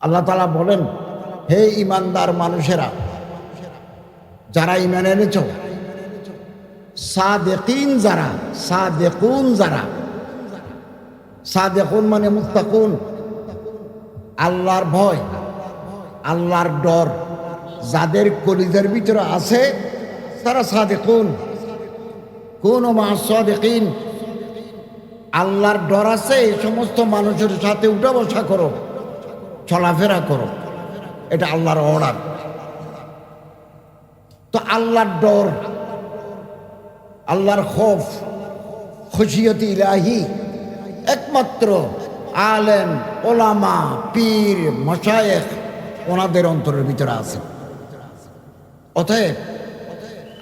আল্লাহ তাআলা বলেন, হে ঈমানদার মানুষেরা, যারা ঈমান এনেছ, সাদেকিন যারা, সাদেকুন যারা, সাদেকুন মানে মুত্তাকুন, আল্লাহর ভয়, আল্লাহর ডর যাদের কলিজার ভিতরে আছে তারা সাদেকুন। কুনু মা'আস সাদিকিন, আল্লাহর ডর আছে এই সমস্ত মানুষের সাথে উঠা বসা করো, চলাফেরা করো, এটা আল্লাহর অর্ডার। তো আল্লাহর ডর, আল্লাহর খৌফ, খুশিয়ত ইলাহি একমাত্র আলেম, ওলামা, পীর, মাশায়েখ ওনাদের অন্তরের ভিতরে আছে। অতএব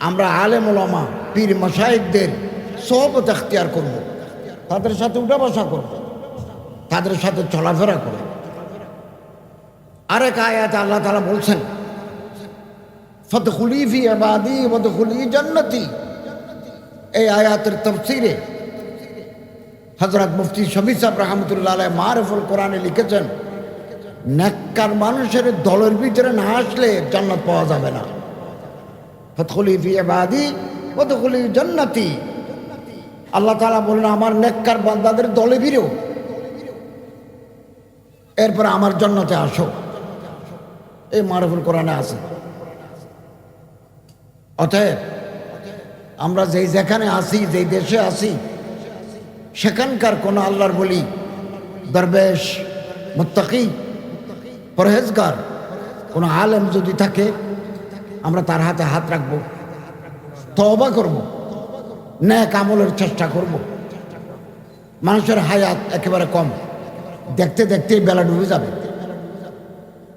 আমরা আলেম, ওলামা, পীর, মাশায়েখদের সোহবত এখতিয়ার করব, তাদের সাথে উঠা বসা করব, তাদের সাথে চলাফেরা করব। আরেক আয়াতে আল্লাহ তাআলা বলছেন, ফাদখুলি ফি ইবাদি ওয়াদখুলি জান্নাতি। এই আয়াতের তাফসীরে হযরত মুফতি শফি সাহেব রাহমাতুল্লাহ আলাইহি মারিফুল কোরআনে লিখেছেন, নেককার মানুষের দলের ভিতরে না আসলে জান্নাত পাওয়া যাবে না। ফাদখুলি ফি ইবাদি ওয়াদখুলি জান্নাতি। আল্লাহ তাআলা বলেন, আমার নেককার বান্দাদের দলে ভিড়ো, এরপর আমার জান্নাতে আসো। এই মারিফুল কোরআনে আছে। অতএব আমরা যেখানে আসি, যেই দেশে আসি, সেখানকার কোন আল্লাহর বলি, দরবেশ, মুত্তাকি, পরহেজগার কোন আলেম যদি থাকে, আমরা তার হাতে হাত রাখবো, তওবা করব, নেক আমলের চেষ্টা করব। মানুষের হায়াত একেবারে কম, দেখতে দেখতেই বেলা ডুবে যাবে,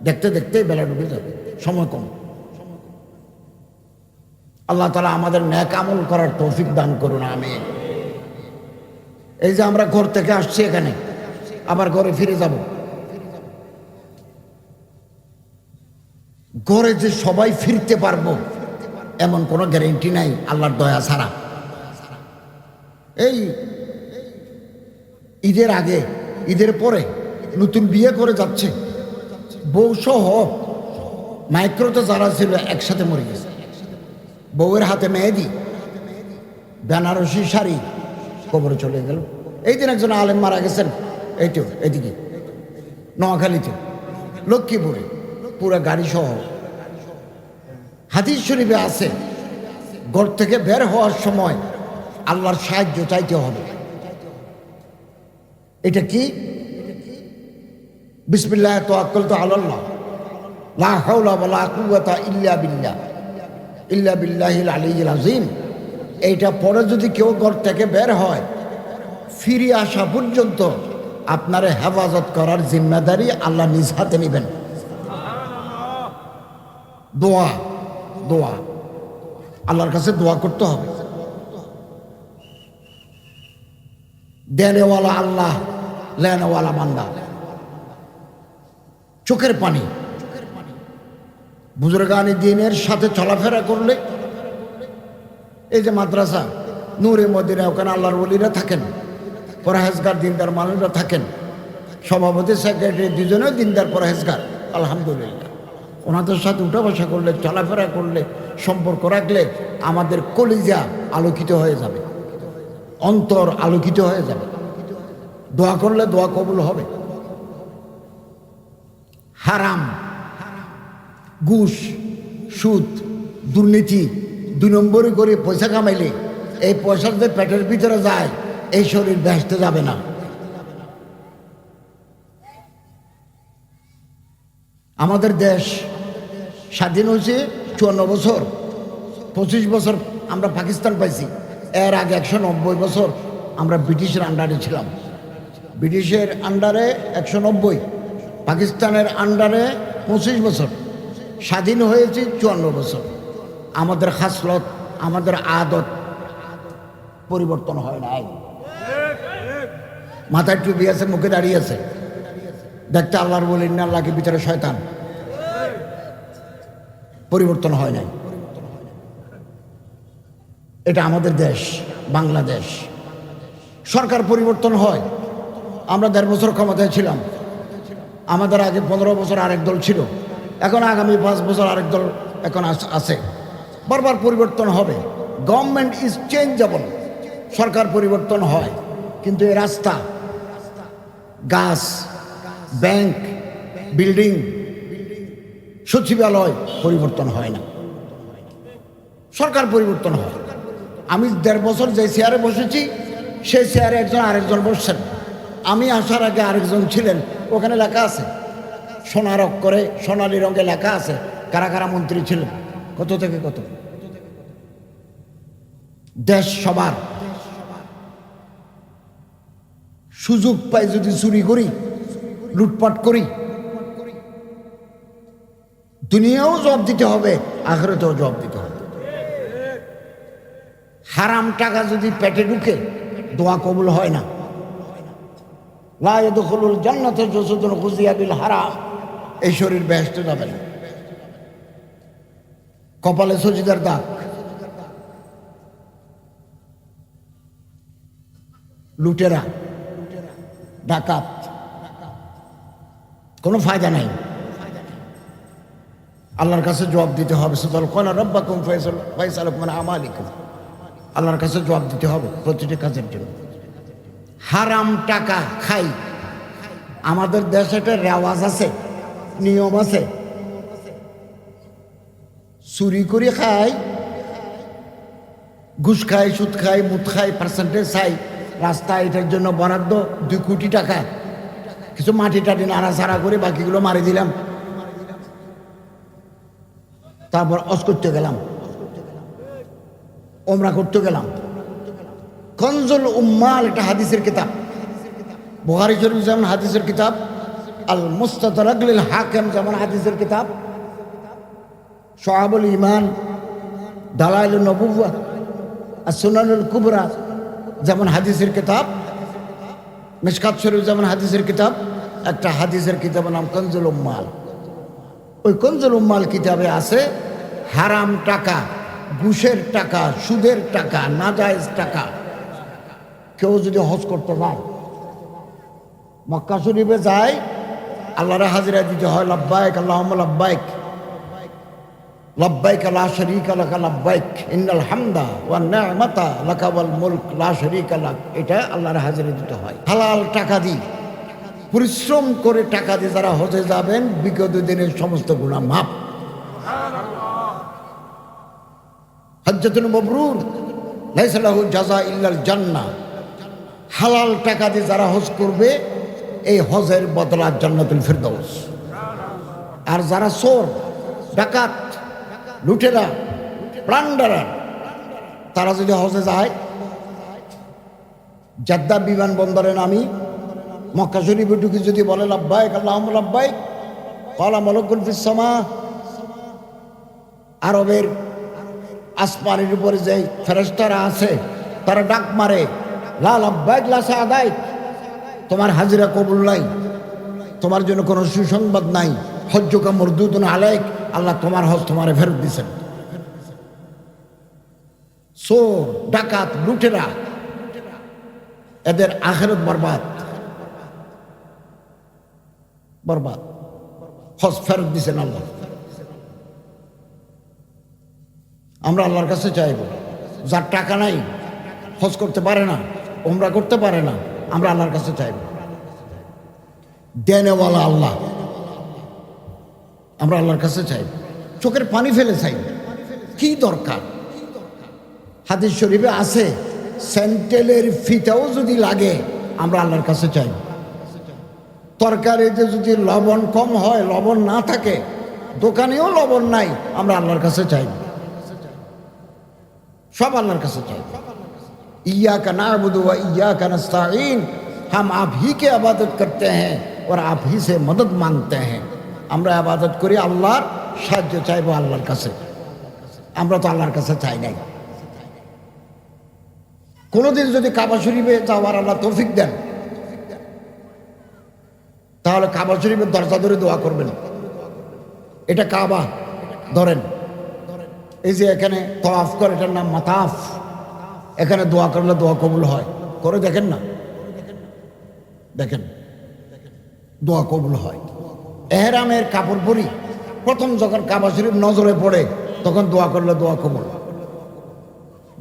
দেখতে দেখতেই বেলা ডুবে যাবে, সময় কম। আল্লাহ তাআলা আমাদের নেক আমল করার তৌফিক দান করুন, আমিন। এই যে আমরা ঘর থেকে আসছি, এখানে আবার ঘরে ফিরে যাব, ঘরে যে সবাই ফিরতে পারবো এমন কোনো গ্যারেন্টি নাই আল্লাহর দয়া ছাড়া। এই ঈদের আগে, ঈদের পরে নতুন বিয়ে করে যাচ্ছে, বউ সহ মাইক্রোতে যারা ছিল একসাথে মরে গেছে। বউয়ের হাতে মেহেদি, বেনারসি শাড়ি, কবরে চলে গেল। এই দিন একজন আলেম মারা গেছেন, এইটো এদিকে নোয়াখালীতে, লক্ষ্মীপুরে, পুরো গাড়ি সহ। হাদিস শরীফে আছে, ঘর থেকে বের হওয়ার সময় আল্লাহর সাহায্য চাইতে হবে। এটা কি? বিসমিল্লাহ তাওয়াক্কালতু আলাল্লাহ, লা হাওলা ওয়ালা কুওয়াতা ইল্লা বিল্লাহ, ইল্লা বিল্লাহিল আলিয়্যিল আযীম। এইটা পরে যদি কেউ ঘর থেকে বের হয়, ফিরে আসা পর্যন্ত আপনার হেফাজত করার জিম্মেদারি আল্লাহ নিজ হাতে নেবেন। দোয়া, দোয়া, আল্লাহর কাছে দোয়া করতে হবে। দেনেওয়ালা আল্লাহ, লেনেওয়ালা বান্দা। চোখের পানি, বুজুর্গানি দ্বীনের সাথে চলাফেরা করলে, এই যে মাদ্রাসা নূরে মদিনা, ওখানে আল্লাহর ওলিরা থাকেন, পরহেজগার দিনদার মানুষরা থাকেন, সভাপতি, সেক্রেটারি দুজনেও দিনদার পরহেজগার, আলহামদুলিল্লাহ। ওনাদের সাথে উঠা বসা করলে, চলাফেরা করলে, সম্পর্ক রাখলে আমাদের কলিজা আলোকিত হয়ে যাবে, অন্তর আলোকিত হয়ে যাবে। দোয়া করলে দোয়া কবুল হবে। হারাম, ঘুষ, সুদ, দুর্নীতি, 2 নম্বরই করে পয়সা কামাইলে এই পয়সা যে পেটের ভিতরে যায়, এই শরীর বেহেশতে যাবে না। আমাদের দেশ স্বাধীন হয়েছে 54 বছর, 25 বছর আমরা পাকিস্তান পাইছি। এর আগে 190 বছর আমরা ব্রিটিশের আন্ডারে ছিলাম। ব্রিটিশের আন্ডারে 190, পাকিস্তানের আন্ডারে 25 বছর। স্বাধীন হয়েছে 54 বছর। আমাদের খাসলত, আমাদের আদত পরিবর্তন হয় নাই। মাথায় টুপি আছে, মুখে দাঁড়িয়ে আছে, দেখতে আল্লাহর বলেন না, আল্লাহকে ভিতরে শয়তান। পরিবর্তন হয় নাই। এটা আমাদের দেশ, বাংলাদেশ। সরকার পরিবর্তন হয়। আমরা 1.5 বছর ক্ষমতায় ছিলাম, আমাদের আগে 15 বছর আরেক দল ছিল, এখন আগামী 5 বছর আরেক দল এখন আছে। বারবার পরিবর্তন হবে। গভর্নমেন্ট ইজ চেঞ্জেবল, সরকার পরিবর্তন হয়, কিন্তু এই রাস্তা, গাছ, ব্যাংক, বিল্ডিং, সচিবালয় পরিবর্তন হয় না, সরকার পরিবর্তন হয়। আমি 1.5 বছর যে চেয়ারে বসেছি সেই চেয়ারে একজন আরেকজন বসছেন, আমি আসার আগে আরেকজন ছিলেন, ওখানে লেখা আছে সোনার অক্ষরে সোনালী রঙে লেখা আছে কারা কারা মন্ত্রী ছিলেন, কত থেকে কত। দেশ সবার, সুযোগ পাই যদি চুরি করি, লুটপাট করি, দুনিয়াও জবাব দিতে হবে, আখিরাতেও জবাব দিতে হবে। হারাম টাকা যদি পেটে ঢুকে দোয়া কবুল হয় না। লা ইয়াদখুলুল জান্নাতা জাসুদুন গুযিয়া বিল হারাম, এই শরীর বেহেশতে যাবে না। কপালে সজিদার দাগ, লুটেরা, ডাকাত, কোনো ফায়দা নাই। আল্লাহর কাছে জবাব দিতে হবে। সুতরাং কোন রব্বাকুম ফায়সালুকুম আন আমালিকুম, আল্লাহর কাছে জবাব দিতে হবে প্রতিটি কাজের জন্য। হারাম টাকা খাই, আমাদের দেশে একটা রেওয়াজ আছে, নিয়ম আছে, চুরি করে খাই, ঘুষ খাই, সুদ খাই, মুদ খাই, পার্সেন্টেজ খাই, রাস্তা এটার জন্য বরাদ্দ 2 কোটি টাকা, কিছু মাটি টাটি নাড়াচাড়া করে বাকিগুলো মারি দিলাম, তারপর অজ করতে গেলাম, ওমরা করতে গেলাম। কনজুল উম্মাল একটা হাদিসের কিতাব, বুখারী শরীফ যেমন হাদিসের কিতাব, আল মুস্তাদরাক লিল হাকিম যেমন হাদিসের কিতাব, শুআবুল ঈমান, দালাইলুন নবুওয়াহ, as-সুনানুল কুবরা যেমন হাদিসের কিতাব, মিশকাত শরীফ যেমন হাদিসের কিতাব, একটা হাদিসের কিতাবের নাম কনজুল উম্মাল। ওই কনজুল উম্মাল কিতাবে আছে হারাম টাকা, ঘুষের টাকা, সুদের টাকা, নাজায়েজ টাকা কেউ যদি হজ করতে যায়, মক্কা শরীফে যায়, আল্লাহর হাজিরা দিতে হয় লাব্বাইক আল্লাহুম্মা লাব্বাইক, লাব্বাইক লা শারীকা লাকা লাব্বাইক, ইন্নাল হামদা ওয়ান নি'মাতা লাকা ওয়াল মুলক লা শারীকা লাক, এটা আল্লাহর হাজিরা দিতে হয়। হালাল টাকা দিয়ে, পরিশ্রম করে টাকা দিয়ে যারা হজে যাবেন, বিগত দিনের সমস্ত গুনাহ মাফ। হজ্জাতুল মাবরুর লাইসা লাহু জাযা ইল্লাল জান্নাহ, হালাল টাকা দিয়ে যারা হজ করবে এই হজের বদলা জান্নাতুল ফিরদাউস। আর যারা চোর, ডাকাত, লুটেরা, প্লান্ডারার, তারা যদি হজে যায়, জেদ্দা বিমানবন্দরে নামি মক্কা শরীফে ঢুকে যদি বলে লাব্বাইক আল্লাহুম্মা লাব্বাইক, ক্বালা মালাকুন ফিস সামা, আরবের আসমানের উপরে যে ফেরেশতারা আছে তারা ডাক মারে, লা লাব্বাইক লা সাদাইক, তোমার হাজিরা কবুল নাই, তোমার জন্য কোনো সুসংবাদ নাই, হজ্জুকা মরদুদুন আলাইক, আল্লাহ তোমার হজ তোমারে ফেরত দিয়েছেন। চোর, ডাকাত, লুটেরা, এদের আখিরাত বরবাদ, বরবাদ, হজ ফেরত দিয়েছেন আল্লাহ। আমরা আল্লাহর কাছে চাইব, যার টাকা নাই, হজ করতে পারে না, উমরা করতে পারে না, আমরা আল্লাহর কাছে চাইব। দেনেওয়ালা আল্লাহ, আমরা আল্লাহর কাছে চাইব, চোখের পানি ফেলে চাইব। কি দরকার? হাদিস শরীফে আছে সেন্টেলের ফিতাও যদি লাগে আমরা আল্লাহর কাছে চাইব। তরকারিতে যদি লবণ কম হয়, লবণ না থাকে, দোকানেও লবণ নাই, আমরা আল্লাহর কাছে চাইব। সব আল্লাহর কাছে চাইব। इय्याका नअबुदु व इय्याका नस्ताईन, हम आप ही के इबादत करते हैं और आप ही से मदद मांगते हैं। আমরা ইবাদত করি, আল্লাহর সাহায্য চাইবো আল্লাহর কাছে। আমরা তো আল্লাহর কাছে চাই নাই। কোনোদিন যদি কাবা শরীফে যাওয়ার আল্লাহ তৌফিক দেন, তাহলে কাবা শরীফের দরজা ধরে দোয়া করবেন। এটা কাবা ধরেন, এই যে এখানে তওয়াফ করে, এটার নাম মাতাফ। এখানে দোয়া করলে দোয়া কবুল হয়, করে দেখেন না, দেখেন দোয়া কবুল হয়। এহরামের কাপড় পরি, প্রথম যখন কাবা শরীফ নজরে পড়ে তখন দোয়া করলে দোয়া কবুল।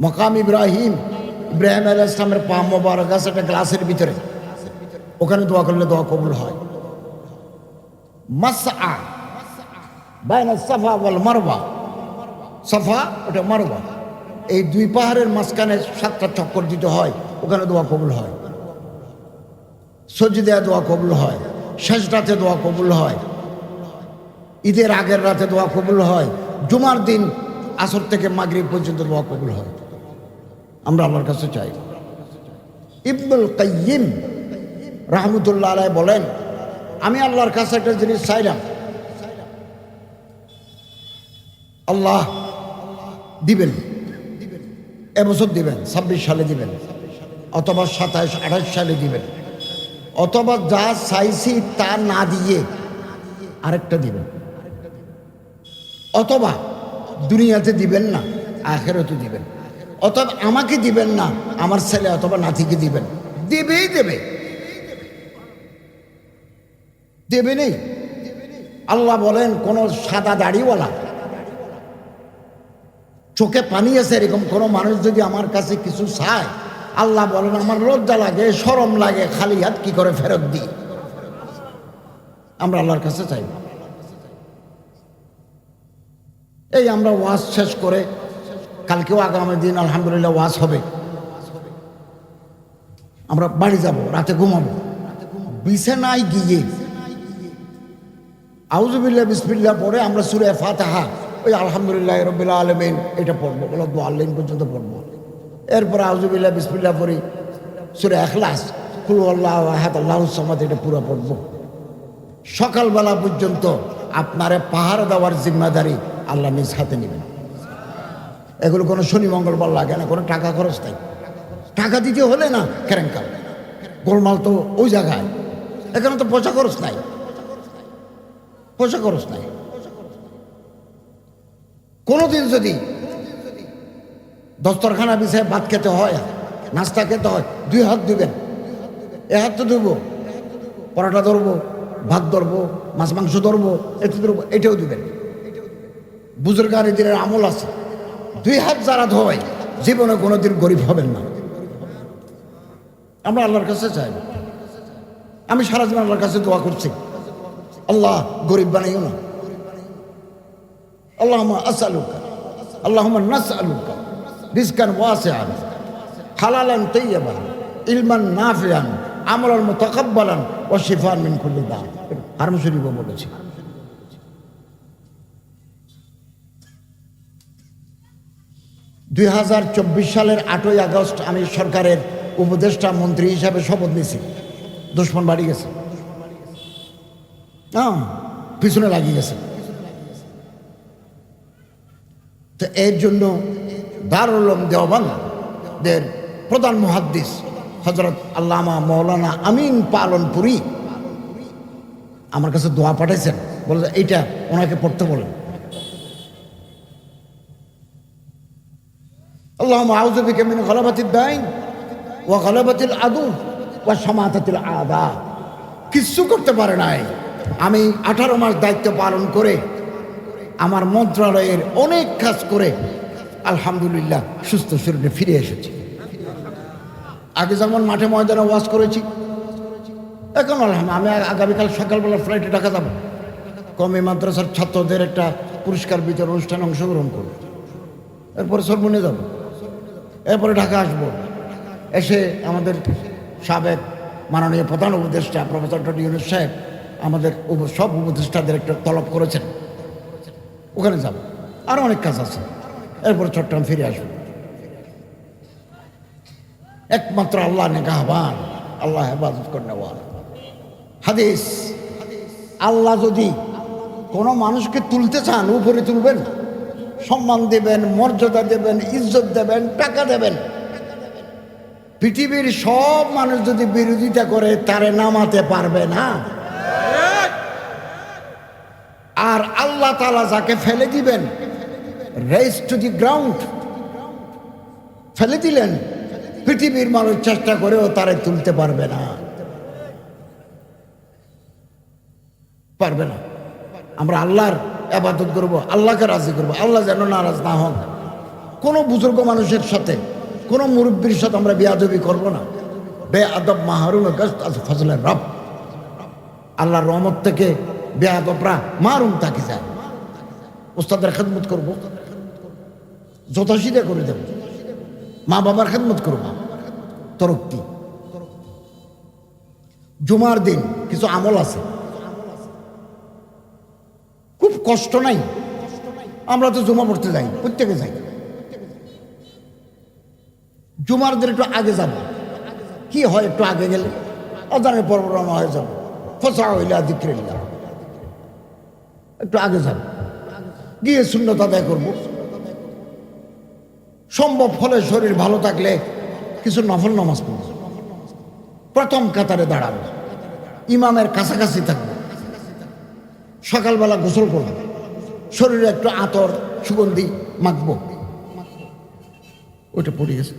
মকাম ইব্রাহিম, ইব্রাহিম আলাইহিস ইসলামের পা মোবারক আছে একটা গ্লাসের ভিতরে, ওখানে দোয়া করলে দোয়া কবুল হয়। মাসআ বাইনা সাফা ওয়াল মারওয়া, সাফা ওটা মারওয়া, এই দুই পাহাড়ের মাঝখানে 7টা চক্কর দিতে হয়, ওখানে দোয়া কবুল হয়। সজদা দোয়া কবুল হয়, শেষ রাতে দোয়া কবুল হয়, ঈদের আগের রাতে দোয়া কবুল হয়, জুমার দিন আসর থেকে মাগরিব পর্যন্ত দোয়া কবুল হয়। আমরা আল্লাহর কাছে চাই। ইবনুল কাইয়িম রাহমাতুল্লাহ আলাইহি বলেন, আমি আল্লাহর কাছে একটা জিনিস চাইলাম, আল্লাহ দিবেন, এবছর দিবেন, 26 সালে দিবেন, অথবা 27-28 সালে দিবেন, অথবা যা চাইছি তা না দিয়ে আরেকটা দিবেন, অথবা দুনিয়াতে দিবেন না, আখিরাতে দিবেন, অথবা আমাকে দিবেন না, আমার ছেলে অথবা নাতিকে দিবেন। দেবেই দেবে, দেবে নেই। আল্লাহ বলেন, কোন সাদা দাড়িওয়ালা চোখে পানি আছে এরকম কোন মানুষ যদি আমার কাছে কিছু চায়, আল্লাহ বলেন আমার লজ্জা লাগে, শরম লাগে, খালি হাত কি করে ফেরত দিই। আমরা আল্লাহর কাছে চাই। এই আমরা ওয়াজ শেষ করে কালকেও আগামী দিন আলহামদুলিল্লাহ ওয়াজ হবে, আমরা বাড়ি যাব, রাতে ঘুমাবো, বিছানায় গিয়ে আউযুবিল্লাহ বিসমিল্লাহ পড়ে আমরা সূরা ফাতিহা ওই আলহামদুলিল্লাহ রাব্বিল আলামিন এটা পড়বো, বলো দোয়াল্লাইন পর্যন্ত পড়বো। এরপর আউযুবিল্লাহ বিসমিল্লাহ পড়ি সূরা ইখলাস, কুল হুয়াল্লাহু আহাদ আল্লাহুস সামাদ, এটা পুরো পড়বো। সকালবেলা পর্যন্ত আপনারে পাহাড় দেওয়ার জিম্মাদারি আল্লাহ নিজ হাতে নেবেন। এগুলো কোনো শনি মঙ্গলবার লাগে না, কোনো টাকা খরচ নাই। টাকা দিতে হলে না কেরেঙ্কাল গোলমাল তো ওই জায়গায়, এখানে তো পয়সা খরচ নাই, পয়সা খরচ নাই। কোনোদিন যদি দস্তরখানা বিছায় ভাত খেতে হয়, নাস্তা খেতে হয়, 2 হাত দিবেন, এ হাত তো ধরবো, পরোটা ধরবো, ভাত ধরবো, মাছ মাংস ধরবো, এতে ধরবো, এটাও দিবেন। বুজুর্গানি দিনের আমল আছে, 2 হাত যারা ধোয় জীবনে কোনোদিন গরিব হবেন না। আমরা আল্লাহর কাছে চাই। আমি সারা জীবন আল্লাহর কাছে দোয়া করছি, আল্লাহ গরিব বানাইও না। আল্লাহুম্মা আসআলুকা, আল্লাহুম্মা নাসআলুকা রিজকান ওয়াসিআন হালালান তাইয়্যিবান ইলমান নাফিআন আমালান মুতাকাব্বালান ওয়া শিফাআন মিন কুল্লি দা। হারম শরীফে বলেছি। সালের 8ই আগস্ট আমি সরকারের উপদেষ্টা মন্ত্রী হিসাবে শপথ নিয়েছি। দুশ্মন বাড়ি গেছে, পিছনে লাগিয়ে গেছে। তো এর জন্য দারুল উলুম দেওবন্দের প্রধান মুহাদ্দিস হযরত আল্লামা মাওলানা আমিন পালনপুরি আমার কাছে দোয়া পাঠাইছেন, বলে এইটা ওনাকে পড়তে বলেন। আল্লাহুম্মা আউযু বিকা মিন গালাবাতিদ দাইন ওয়া গালাবাতিল আদু ওয়া শামাতাতিল আদা। কিচ্ছু করতে পারে নাই, আমি 18 মাস দায়িত্ব পালন করে আমার মন্ত্রণালয়ের অনেক কাজ করে আলহামদুলিল্লাহ সুস্থ শরীরে ফিরে এসেছি। আগে যেমন মাঠে ময়দানে ওয়াজ করেছি, এখন আলহামদুলিল্লাহ আমি আগামীকাল সকালবেলা ফ্লাইটে ঢাকা যাব, কওমি মাদ্রাসার ছাত্রদের একটা পুরস্কার বিতরণ অনুষ্ঠানে অংশগ্রহণ করব, এরপরে সরবনে যাব, এরপরে ঢাকা আসব। এসে আমাদের সাবেক মাননীয় প্রধান উপদেষ্টা প্রফেসর ডক্টর ইউনূস সাহেব আমাদের সব উপদেষ্টাদের একটা তলব করেছেন, ওখানে যাব। আরও অনেক কাজ আছে, এরপরে চট্টগ্রাম ফিরে আসব। একমাত্র আল্লাহ নেগাহবান, আল্লাহ হেফাজত করেন। হাদিস, আল্লাহ যদি কোনো মানুষকে তুলতে চান উপরে তুলবেন, সম্মান দেবেন, মর্যাদা দেবেন, ইজ্জত দেবেন, টাকা দেবেন। পৃথিবীর সব মানুষ যদি বিরোধিতা করে তারে নামাতে পারবে না। আর আল্লাহ তাআলা যাকে ফেলে দিবেন, রেজ টু দি গ্রাউন্ড, ফেলে দিলেন, পৃথিবীর মানুষ চেষ্টা করেও তারে তুলতে পারবে না, পারবে না। আমরা আল্লাহর ইবাদত করব, আল্লাহকে রাজি করব, আল্লাহ যেন নারাজ না হন। কোনো বুজুর্গ মানুষের সাথে, কোনো মুরব্বীর সাথে আমরা বেয়াদবি করব না। বেআদব মাহরুম ফজলের রব, আল্লাহর রহমত থেকে বেয়াদবরা মারুম তাকে যায়। ওস্তাদের খেদমত করব, যথাশিদা করে দেব, মা বাবার খেদমত করব, তরক্তি। জুমার দিন কিছু আমল আছে, খুব কষ্ট নাই। আমরা তো জুমা পড়তে যাই, প্রত্যেকে যাই। জুমার দিন একটু আগে যাব, কি হয় একটু আগে গেলে অজানের পর রওনা হয়ে যাব, ফসা হইলা দিক্রিল্লাহ, একটু আগে যাব, গিয়ে সুন্নত আদায় করব। সম্ভব হলে শরীর ভালো থাকলে কিছু নফল নামাজ পড়ব, প্রথম কাতারে দাঁড়াবো, ইমামের কাছাকাছি থাকবো, সকালবেলা গোসল করব, শরীরে একটু আতর সুগন্ধি মাখবো। ওইটা পড়ে গেছে,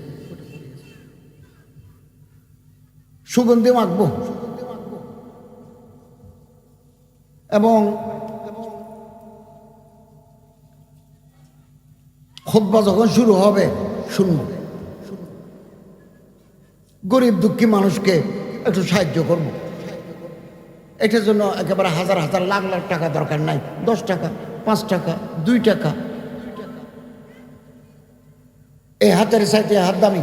সুগন্ধি মাখবো। এবং খুতবা যখন শুরু হবে শুনব। গরিব দুঃখী মানুষকে একটু সাহায্য করব। এটার জন্য একেবারে হাজার হাজার লাখ লাখ টাকা দরকার নাই, 10 টাকা, 5 টাকা, 2 টাকা। এই হাতের সাইতে হাত দামি,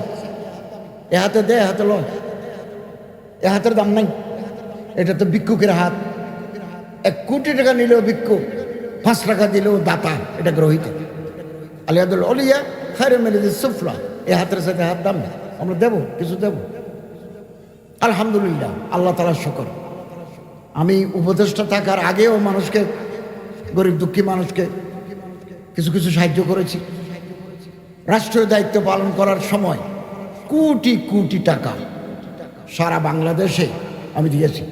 এ হাতে দে, এ হাতে লয়, এ হাতের দাম নাই। এটা তো ভিক্ষুকের হাত। 1 কোটি টাকা নিলেও ভিক্ষুক, 5 টাকা দিলেও দাতা, এটা গ্রহিত। আলিয়াদুল অলিয়া খায়রে মেলিদিস সুফলা, এ হাতের সাথে হাত দাম, আমরা দেব, কিছু দেব। আলহামদুলিল্লাহ, আল্লাহ তাআলার শুকর। আমি উপদেষ্টা থাকার আগেও মানুষকে, গরিব দুঃখী মানুষকে কিছু কিছু সাহায্য করেছি। রাষ্ট্রীয় দায়িত্ব পালন করার সময় কোটি কোটি টাকা সারা বাংলাদেশে আমি দিয়েছি।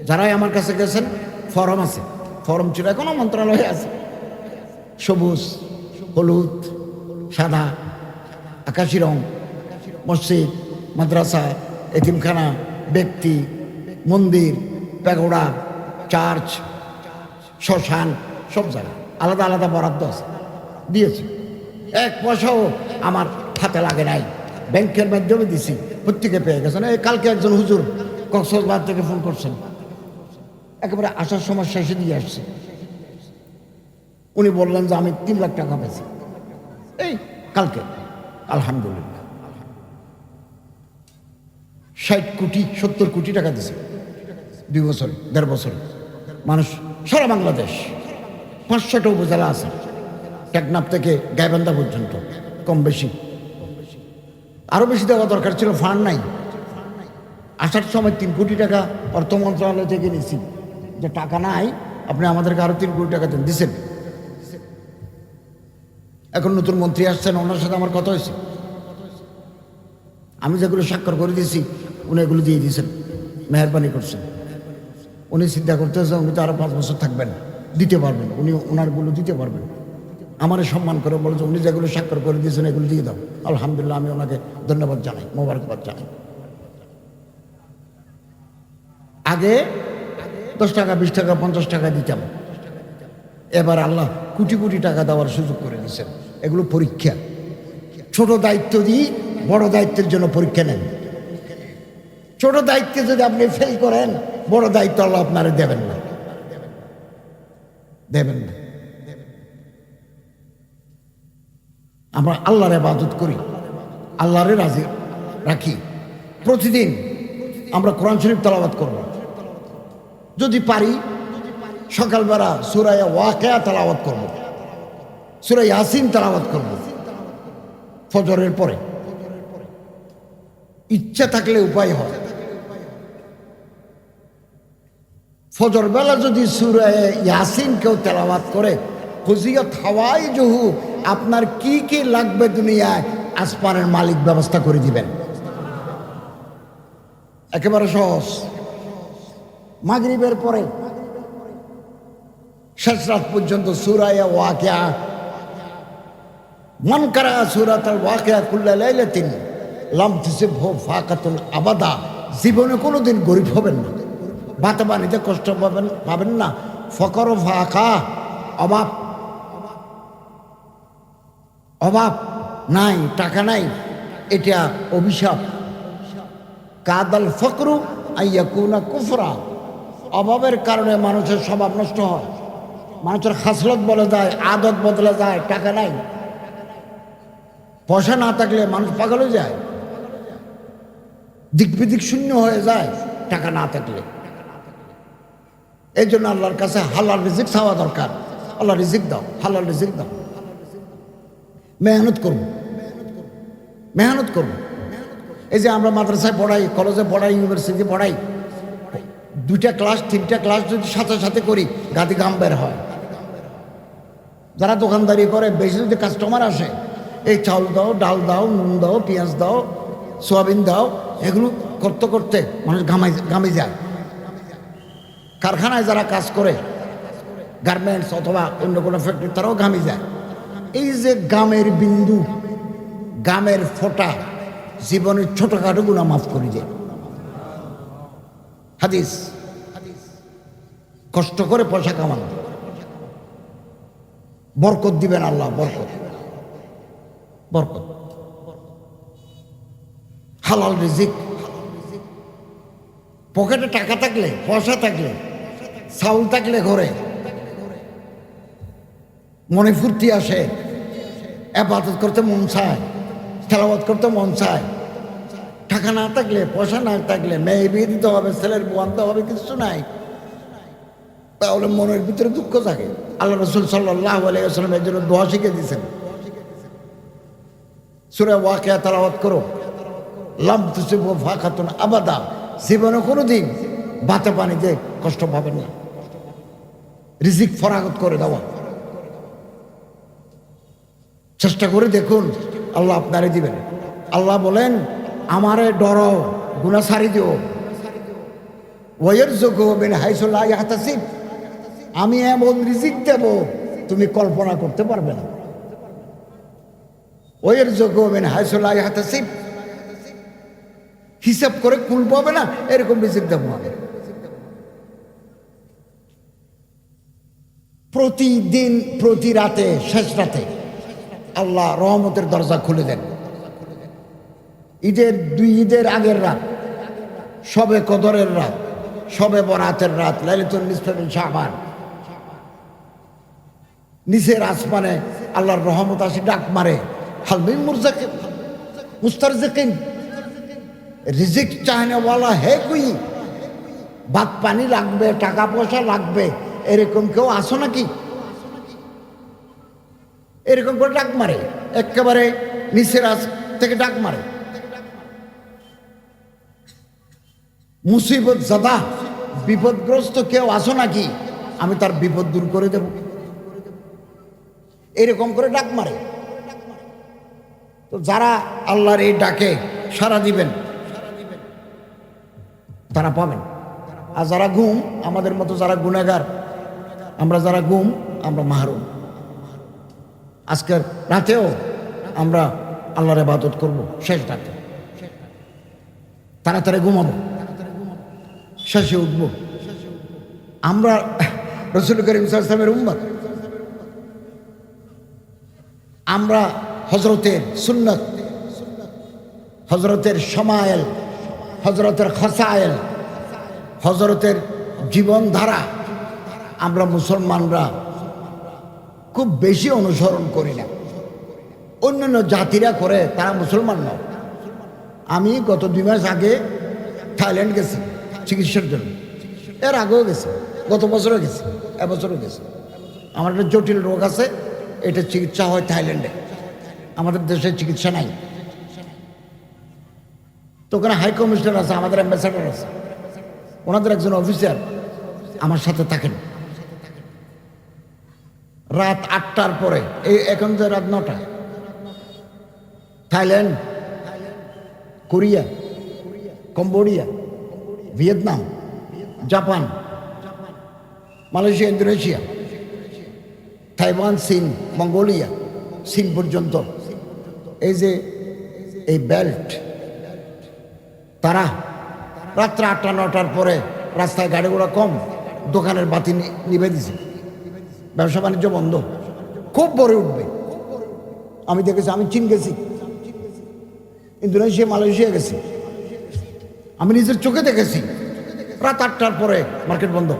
যারাই আমার কাছে গেছেন, ফরম আছে, ফরম ছিল, এখনো মন্ত্রণালয়ে আছে, সবুজ, হলুদ, সাদা, আকাশি রং, মসজিদ, মাদ্রাসা, এতিমখানা, ব্যক্তি, মন্দির, প্যাগোডা, চার্চ, শ্মশান, সব জায়গায় আলাদা আলাদা বরাদ্দ আছে, দিয়েছি। 1 পয়সাও আমার হাতে লাগে নাই, ব্যাংকের মাধ্যমে দিছি, প্রত্যেকে পেয়ে গেছেন। এই কালকে একজন হুজুর কক্সবাজার থেকে ফোন করছেন, একেবারে আসার সময় শেষে দিয়ে আসছে। উনি বললেন যে আমি 3 লাখ টাকা পেয়েছি এই কালকে। আলহামদুলিল্লাহ, 60 কোটি 70 কোটি টাকা দিছে 2 বছরে, 1.5 বছরে। মানুষ সারা বাংলাদেশ, 500টা উপজেলা আছে, টেকনাফ থেকে গাইবান্ধা পর্যন্ত, কম বেশি। আরো বেশি দেওয়া দরকার ছিল, ফান্ড নাই। আসার সময় 3 কোটি টাকা অর্থ মন্ত্রণালয় থেকে নিয়েছি, যে টাকা নাই, আপনি আমাদেরকে আরো 3 কোটি টাকা দেন, দিচ্ছেন। এখন নতুন মন্ত্রী আসছেন, ওনার সাথে আমার কথা হয়েছে। আমি যেগুলো স্বাক্ষর করে দিয়েছি উনি এগুলো দিয়ে দিয়েছেন, মেহরবানি করছেন। উনি চিন্তা করতেছেন উনি তো আরো 5 বছর থাকবেন, দিতে পারবেন, উনি ওনারগুলো দিতে পারবেন। আমারে সম্মান করে বলেছে উনি যেগুলো স্বাক্ষর করে দিয়েছেন এগুলো দিয়ে দাও। আলহামদুলিল্লাহ, আমি ওনাকে ধন্যবাদ জানাই, মোবারকবাদ জানাই। আগে 10 টাকা, 20 টাকা, 50 টাকা দিতাম, এবার আল্লাহ কোটি কোটি টাকা দেওয়ার সুযোগ করে দিয়েছেন। এগুলো পরীক্ষা। ছোট দায়িত্ব দিই, বড় দায়িত্বের জন্য পরীক্ষা নেন। ছোট দায়িত্বে যদি আপনি ফেল করেন, বড় দায়িত্ব আল্লাহ আপনারে দেবেন না, দেবেন না। আমরা আল্লাহর ইবাদত করি, আল্লাহরে রাজি রাখি। প্রতিদিন আমরা কোরআন শরীফ তেলাওয়াত করব, যদি পারি সকালবেলা সূরা ওয়াকিয়া তেলাওয়াত করব, সূরা ইয়াসিন তেলাওয়াত করব ফজরের পরে। ইচ্ছা থাকলে উপায় হয়, ফজর বেলা যদি সূরা ইয়াসিন কেউ তেলাওয়াত করে, খুজিয়াত হাওয়াই জহু, আপনার কি কি লাগবে দুনিয়ায় আসমানের মালিক ব্যবস্থা করে দিবেন। একেবারে সহজ। মাগরিবের পরে শেষ রাত পর্যন্ত সূরা ওয়াকিয়া, মান কারা সূরাতুল ওয়াকিয়া কুল্লা লাইলাতিন লাম তুসিবহু ফাকাতুন আবাদা, জীবনে কোনোদিন গরিব হবেন না, ভাতে পানিতে কষ্ট পাবেন না, ফকর ফাঁকা, অভাব, অভাব নাই, টাকা নাই, এটা অভিশাপ। কাদাল ফকরু আইয়াকুনা কুফরা, অভাবের কারণে মানুষের স্বভাব নষ্ট হয়, মানুষের খাসলত বলে যায়, আদত বদলে যায়। টাকা নাই, পয়সা না থাকলে মানুষ পাগল হয়ে যায়, দিক বিদিক শূন্য হয়ে যায় টাকা না থাকলে। এই জন্য আল্লাহর কাছে হালাল রিজিক চাওয়া দরকার। আল্লাহ রিজিক দাও, হালাল রিজিক দাও। মেহনত করব, মেহনত করব। এই যে আমরা মাদ্রাসায় পড়াই, কলেজে পড়াই, ইউনিভার্সিটি পড়াই, 2টা ক্লাস 3টা ক্লাস যদি সাথে সাথে করি গাদি গাম বের হয়। যারা দোকানদারি করে, বেশি যদি কাস্টমার আসে, এই চাউল দাও, ডাল দাও, নুন দাও, পেঁয়াজ দাও, সোয়াবিন দাও, এগুলো করতে করতে মানুষ ঘামে যায়। কারখানায় যারা কাজ করে, গার্মেন্টস অথবা অন্য কোনো ফ্যাক্টরি, তারাও ঘামে যায়। এই যে গামের বিন্দু, গামের ফোঁটা জীবনের ছোটখাটো গুনাহ মাফ করে যায়। হাদিস, কষ্ট করে পয়সা কামানো, বরকত দিবেন আল্লাহ, বরকত, বরকত, হালাল রিজিক। পকেটে টাকা থাকলে, পয়সা থাকলে, চাউল থাকলে ঘরে মনে ফুর্তি আসে, ইবাদত করতে মন চায়, তেলাওয়াত করতে মন চায়। টাকা না থাকলে, পয়সা না থাকলে, মেয়ে বিয়ে দিতে হবে, ছেলের বউ আনতে হবে, কিছু নাই, তাহলে মনের ভিতরে দুঃখ থাকে। আল্লাহ রাসূল সাল্লাল্লাহু আলাইহি ওয়াসাল্লাম এর জন্য দোয়া শিখিয়ে দিয়েছেন। সূরা ওয়াকিয়া তেলাওয়াত করো, লাম তুসিবু ফাকাতুন আবাদা, জীবনে কোনোদিন বাতে পানিতে কষ্ট পাবেন না। রিজিক ফরাগত করে দেওয়া, চেষ্টা করে দেখুন, আল্লাহ আপনারে দিবেন। আল্লাহ বলেন, আমারে ডরো, গুনাহ ছাড়ি দিও। ওয়ারযুকু মিন হাইসু লা ইয়াহতাসিব, আমি এমন রিজিক দেব তুমি কল্পনা করতে পারবে না। ওয়ারযুকু মিন হাইসু লা ইয়াহতাসিব, হিসাব করে কুল পাবে না, এরকম রিজিক দেব আমি। প্রতিদিন, প্রতি রাতে, শেষ রাতে আল্লাহ রহমতের দরজা খুলে দেন। ঈদের 2 ঈদের আগের রাত, শবে কদরের রাত, শবে বরাতের রাত, লাইলাতুল নিসফে মিন শাবান, নিচের আসমানে আল্লাহর রহমত আসি ডাক মারে, হাল মিন মুরজাকিন মুস্তারজিকিন, রিজিক চাহনে ওয়ালা হে কুই, ভাত পানি লাগবে, টাকা পয়সা লাগবে, এরকম কেউ আসো নাকি? এরকম করে ডাক মারে, একেবারে নিচের আস থেকে ডাক মারে। মুসিবত জাদা, বিপদগ্রস্ত কেউ আসো নাকি, আমি তার বিপদ দূর করে দেব, এরকম করে ডাক মারে। তো যারা আল্লাহর এই ডাকে সাড়া দিবেন তারা পাবেন। আর যারা ঘুম, আমাদের মতো যারা গুনাহগার, আমরা যারা ঘুম, আমরা মাহরুম। আজকের রাতেও আমরা আল্লাহর ইবাদত করব, শেষ রাতে তাড়াতাড়ি ঘুমাবো, শেষে উঠব। আমরা রাসূল করিম সাল্লাল্লাহু আলাইহি ওয়াসাল্লামের উম্মত, আমরা হযরতের সুন্নত, হযরতের শামায়েল, হযরতের খাসায়েল, হযরতের জীবনধারা আমরা মুসলমানরা খুব বেশি অনুসরণ করি না। অন্যান্য জাতিরা করে, তারা মুসলমান নয়। আমি গত 2 মাস আগে থাইল্যান্ড গেছি চিকিৎসার জন্য, এর আগেও গেছি, গত বছরও গেছি, এবছরও গেছি। আমার একটা জটিল রোগ আছে, এটা চিকিৎসা হয় থাইল্যান্ডে, আমাদের দেশে চিকিৎসা নাই। তো ওখানে হাই কমিশনার আছে, আমাদের অ্যাম্বাসেডার আছে, ওনাদের একজন অফিসার আমার সাথে থাকেন। রাত 8টার পরে, এই এখন যে রাত 9টা, Thailand, Korea, Cambodia, Vietnam, Japan, Malaysia, Indonesia, Taiwan, চীন, মঙ্গোলিয়া, চীন পর্যন্ত, এই যে এই বেল্ট, তারা রাত্রে 8টা 9টার পরে রাস্তায় গাড়ি ঘোড়া কম, দোকানের বাতি নিভে দিছে, ব্যবসা বাণিজ্য বন্ধ, খুব ভরে উঠবে। আমি দেখেছি, আমি চীন গেছি, ইন্দোনেশিয়া, মালয়েশিয়া গেছি, আমি নিজের চোখে দেখেছি রাত 8টার পরে মার্কেট বন্ধ,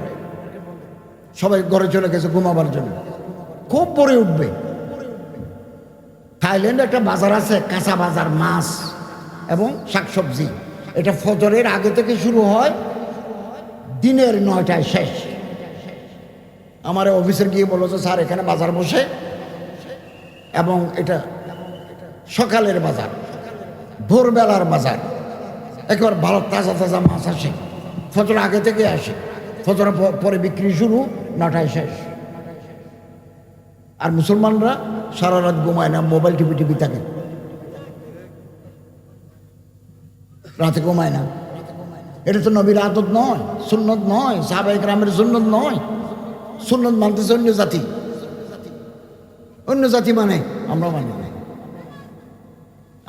সবাই ঘরে চলে গেছে ঘুমাবার জন্য, খুব ভরে উঠবে। থাইল্যান্ডে একটা বাজার আছে, কাঁচা বাজার, মাছ এবং শাকসবজি, এটা ফজরের আগে থেকে শুরু হয়, দিনের 9টায় শেষ। আমার অফিসের গিয়ে বললো যে স্যার এখানে বাজার বসে এবং এটা সকালের বাজার, ভোরবেলার বাজার, একেবারে ভালো তাজা তাজা মাছ আসে, ফজর আগে থেকে আসে, ফজর পরে বিক্রি শুরু, 9টায় শেষ। আর মুসলমানরা সারা রাত ঘুমায় না, মোবাইল টিভি থাকে, রাতে ঘুমায় না। এটা তো নবীর আদত নয়, সুন্নত নয়, সাহাবায়ে কেরামের সুন্নত নয়। সুন্নত মানতেছে অন্য জাতি, অন্য জাতি মানে আমরা মানি না।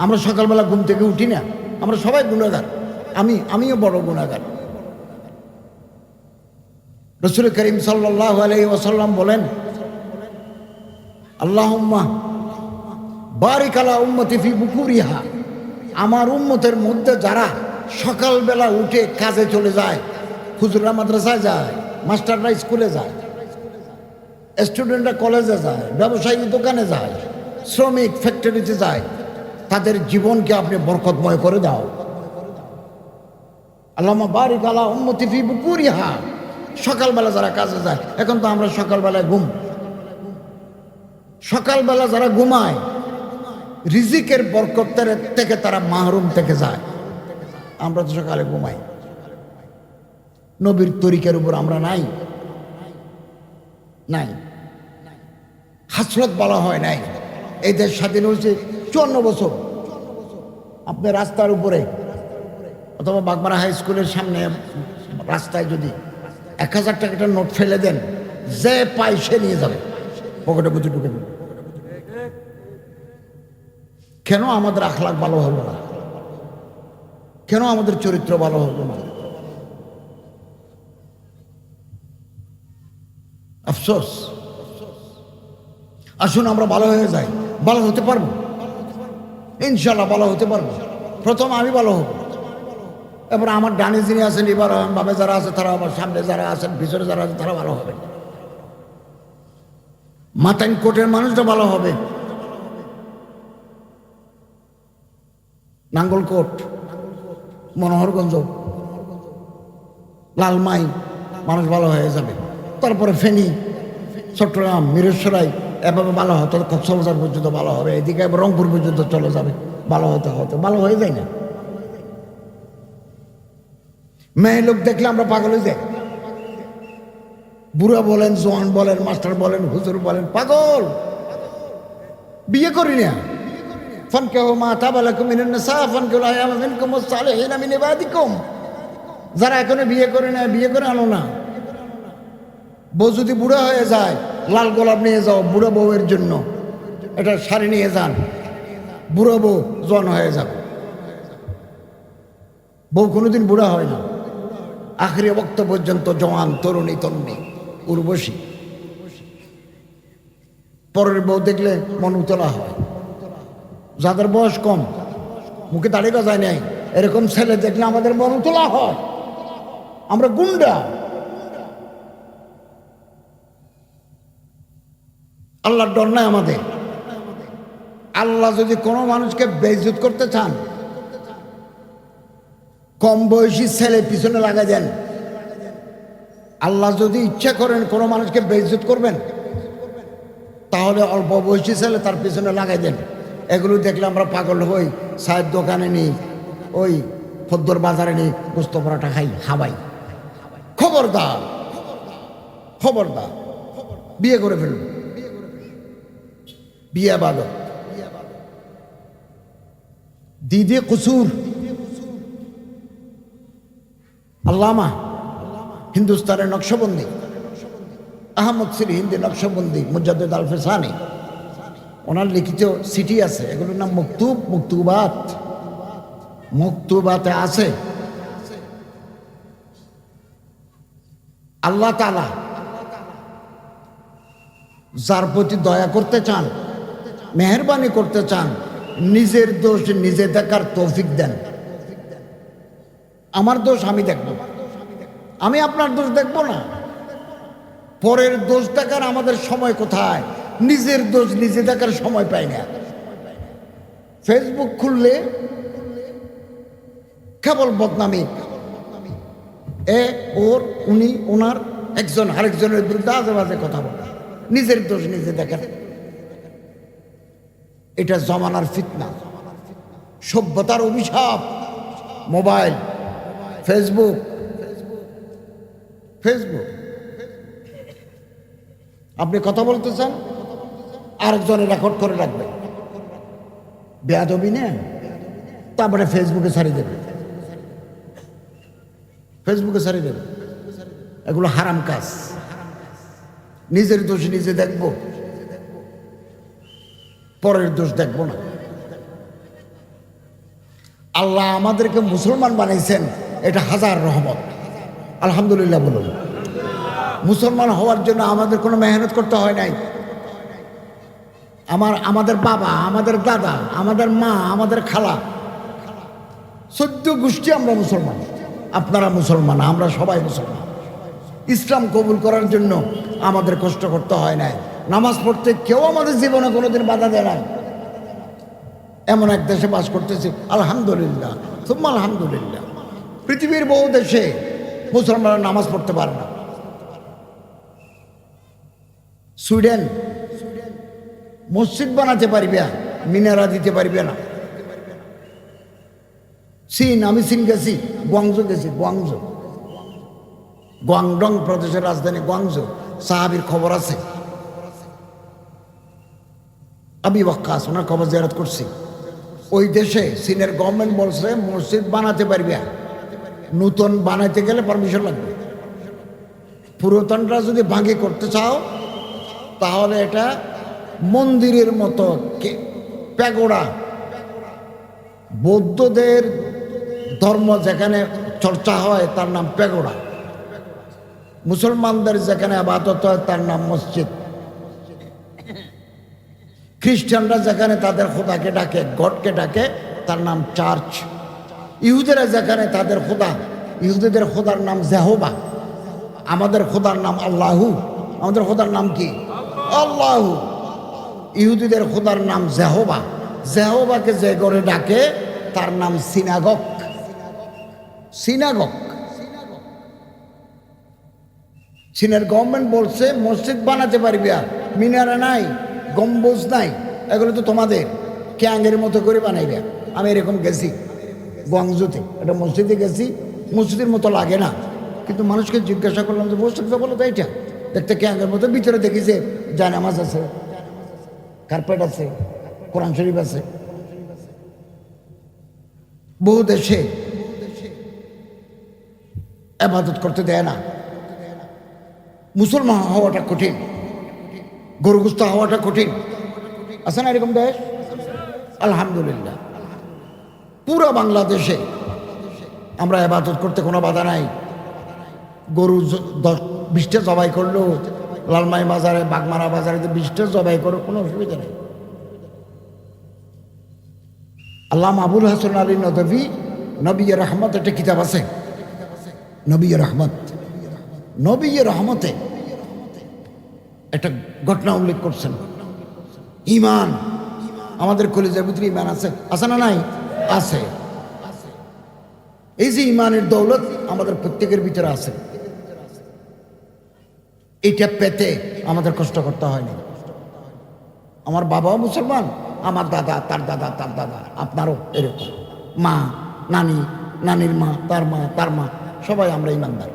আমরা সকালবেলা ঘুম থেকে উঠি না, আমরা সবাই গুনাহগার, আমিও বড় গুনাহগার। রাসূল করিম সাল্লাল্লাহু আলাইহি ওয়াসাল্লাম বলেন, আল্লাহুম্মা বারিক আলা উম্মতি ফি বুকুরিহা, আমার উম্মতের মধ্যে যারা সকালবেলা উঠে কাজে চলে যায়, হুজুররা মাদ্রাসায় যায়, মাস্টাররা স্কুলে যায়, স্টুডেন্টরা কলেজে যায়, ব্যবসায়ী দোকানে যায়, শ্রমিক ফ্যাক্টরিতে যায়, তাদের জীবনকে আপনি বরকতময় করে দাও। আল্লাহুম্মা বারিক আলা উম্মতি ফি বুকুরিহা, সকালবেলা যারা কাজে যায়। এখন তো আমরা সকালবেলায় সকালবেলা যারা ঘুমায়, রিজিকের বরকতের থেকে তারা মাহরুম থেকে যায়। আমরা তো সকালে ঘুমাই, নবীর তরিকার উপর আমরা নাই, হাসরত বলা হয় নাই। এই দেশ স্বাধীন হয়েছে 54 বছর। আপনি রাস্তার উপরে অথবা বাগমারা হাই স্কুলের সামনে রাস্তায় যদি 1000 টাকার নোট ফেলে দেন, যে পায় সে নিয়ে যাবে, পকেটে বুঝে ঢুকে দেবে। কেন আমাদের আখলাক ভালো হলো না? কেন আমাদের চরিত্র ভালো হলো না? আফসোস। আসুন আমরা ভালো হয়ে যাই, ভালো হতে পারবো ইনশাল্লাহ, ভালো হতে পারবো। প্রথম আমি ভালো হব, এবার আমার ডানে যিনি আছেন, এবার বামে যারা আছে তারা, আবার সামনে যারা আছেন, পিছনে যারা আছে তারা ভালো হবে। মাতাইন কোটের মানুষটা ভালো হবে, নাঙ্গলকোট, মনোহরগঞ্জ, লালমাই মানুষ ভালো হয়ে যাবে। তারপরে ফেনী, চট্টগ্রাম, মিরসরাই, এভাবে ভালো হতো, কক্সবাজার পর্যন্ত ভালো হবে, এদিকে এবার রংপুর পর্যন্ত চলে যাবে। ভালো হতে হতে ভালো হয়ে যায় না। মেয়ে লোক দেখলে আমরা পাগল হয়ে যাই। বুড়া বলেন, জোয়ান বলেন, মাস্টার বলেন, হুজুর বলেন, পাগল। বিয়ে করি না। ফানকিহু মা তাবা লাকুম মিনান নিসা ফানকিহুল আয়ামা মিনকুম ওয়াস-সালিহিনা মিন ইবাদিকুম। যারা এখনো বিয়ে করে না, বিয়ে করে আনো না। বউ যদি বুড়া হয়ে যায়, লাল গোলাপ নিয়ে যাও বুড়া বউয়ের জন্য, এটা শাড়ি নিয়ে যান, বুড়া বউ জোয়ান হয়ে যাবে। বউ কোনোদিন বুড়া হয় না, আখরি বক্ত পর্যন্ত জওয়ান, তরুণী, তরুণী, উর্বশী। পরের বউ দেখলে মন উতলা হয়। যাদের বয়স কম, মুখে দাড়ি গজায় নাই, এরকম ছেলে দেখলে আমাদের মন উতলা হয়। আমরা গুন্ডা। আল্লাহর ডর নাই আমাদের। আল্লাহ যদি কোনো মানুষকে বেইজ্জত করতে চান, কম বয়সী ছেলে পিছনে লাগাই দেন। আল্লাহ যদি ইচ্ছা করেন কোনো মানুষকে বেইজ্জত করবেন, তাহলে অল্প বয়সী ছেলে তার পিছনে লাগাই দেন। এগুলো দেখলে আমরা পাগল হই, চায়ের দোকানে নিই, ওই ফদ্দর বাজারে নিই, গোস্ত পরাটা খাই, হাবাই। খবরদার, খবরদার, বিয়ে করে ফেলুন। বিয়ে ইবাদত। দিদে কুসুর আল্লামা হিন্দুস্তানের নকশবন্দি, আহমদ সির হিন্দি নকশবন্দি, মুজাদ্দিদ আল ফিসানি, ওনার লিখিত সিটি আছে, এগুলোর নাম মকতুব, মকতুবাত। মকতুবাতে আছে আল্লাহ তাআলা যার প্রতি দয়া করতে চান, মেহেরবানি করতে চান, নিজের দোষ নিজে দেখার তৌফিক দেন। আমার দোষ আমি দেখব, আমি আপনার দোষ দেখব না। পরের দোষ দেখার আমাদের সময় কোথায়? নিজের দোষ নিজে দেখার সময় পাই না। ফেসবুক খুললে কেবল বদনামি, ওর, উনি, ওনার, একজন আরেকজনের বিরুদ্ধে আজে বাজে কথা বলে, নিজের দোষ নিজে দেখেন। এটা জমানার ফিতনা, সভ্যতার অভিশাপ। মোবাইল, ফেসবুক, ফেসবুক আপনি কথা বলতে চান, আরেকজনের রেকর্ড করে রাখবেন, বেয়াদবি নেন, তারপরে ফেসবুকে ছাড়িয়ে দেবে, ফেসবুকে ছাড়িয়ে দেবে। এগুলো হারাম কাজ। নিজের দোষ নিজে দেখব, পরের দোষ দেখব না। আল্লাহ আমাদেরকে মুসলমান বানাইছেন, এটা হাজার রহমত। আলহামদুলিল্লাহ বলুন। মুসলমান হওয়ার জন্য আমাদের কোনো মেহনত করতে হয় নাই। আমাদের বাবা, আমাদের দাদা, আমাদের মা, আমাদের খালা, 14 গোষ্ঠী আমরা মুসলমান। আপনারা মুসলমান, আমরা সবাই মুসলমান। ইসলাম কবুল করার জন্য আমাদের কষ্ট করতে হয় নাই। নামাজ পড়তে কেউ আমাদের জীবনে কোনোদিন বাধা দেয় নাই। এমন এক দেশে বাস করতেছি, আলহামদুলিল্লাহ, সুম্মা আলহামদুলিল্লাহ। পৃথিবীর বহু দেশে মুসলমানরা নামাজ পড়তে পারে না। সুইডেন মসজিদ বানাতে পারবে, মিনারা দিতে পারবে না। চীন, আমি চীন গেছি, গুয়াংজো গেছি, গুয়াংজো, গুয়াংডং প্রদেশের রাজধানী গুয়াংজো। সাহাবীর খবর আছে, আবি ওয়াক্কাস, ওনার খবর জিয়ারত করছি। ওই দেশে চীনের গভর্নমেন্ট বলছে মসজিদ বানাতে পারবে, নতুন বানাইতে গেলে পারমিশন লাগবে। পুরাতনটা যদি ভাঙে করতে চাও তাহলে এটা মন্দিরের মতো প্যাগোড়া, বৌদ্ধদের ধর্ম যেখানে চর্চা হয় তার নাম প্যাগোড়া, মুসলমানদের যেখানে ইবাদত হয় তার নাম মসজিদ, খ্রিস্টানরা যেখানে তাদের খোদাকে ডাকে, গডকে ডাকে, তার নাম চার্চ, ইহুদিরা যেখানে তাদের খোদা, ইহুদিদের খোদার নাম জেহোবা, আমাদের খোদার নাম আল্লাহু। আমাদের খোদার নাম কি? আল্লাহু। ইহুদিদের খোদার নাম জেহোবা, জেহোবাকে যে করে ডাকে তার নাম সিনাগগ, সিনাগগ। চীনের গভর্নমেন্ট বলছে মসজিদ বানাতে পারবি, আর মিনারা নাই, গম্বুজ নাই, এগুলো তো তোমাদের ক্যাঙ্গের মতো করে বানাইবে। আমি এরকম গেছি গুয়াংজোতে, একটা মসজিদে গেছি, মসজিদের মতো লাগে না, কিন্তু মানুষকে জিজ্ঞাসা করলাম যে মসজিদটা বলো তো এইটা, দেখতে ক্যাঙ্গের মতো। ভিতরে দেখি যে জায়নামাজ আছে, কার্পেট আছে, কোরআন শরীফ আছে। বহু দেশে ইবাদত করতে দেয় না। মুসলমান হওয়াটা কঠিন, গরুগ্রস্ত হওয়াটা কঠিন, আছে না এরকম দেশ? আলহামদুলিল্লাহ, পুরো বাংলাদেশে আমরা ইবাদত করতে কোনো বাধা নাই। গরু 10-20টা জবাই করলেও লালমাই বাজারে, বাগমারা বাজারে 20টা জবাই করো, কোনো অসুবিধা নেই। আল্লামা আবুল হাসান আলী নদভী নবী রহমত একটা কিতাব আছে, নবী রহমত, নবী রহমতে একটা ঘটনা উল্লেখ করছেন। ঈমান, আমাদের কলিজার ভিতরে ঈমান আছে, আছে না নাই? আছে। এই যে ঈমানের দৌলত আমাদের প্রত্যেকের ভিতরে আছে, এটা পেতে আমাদের কষ্ট করতে হয়নি। আমার বাবাও মুসলমান, আমার দাদা, তার দাদা, তার দাদা, আপনারও এরকম, মা, নানি, নানির মা, তার মা, তার মা, সবাই আমরা ঈমানদার।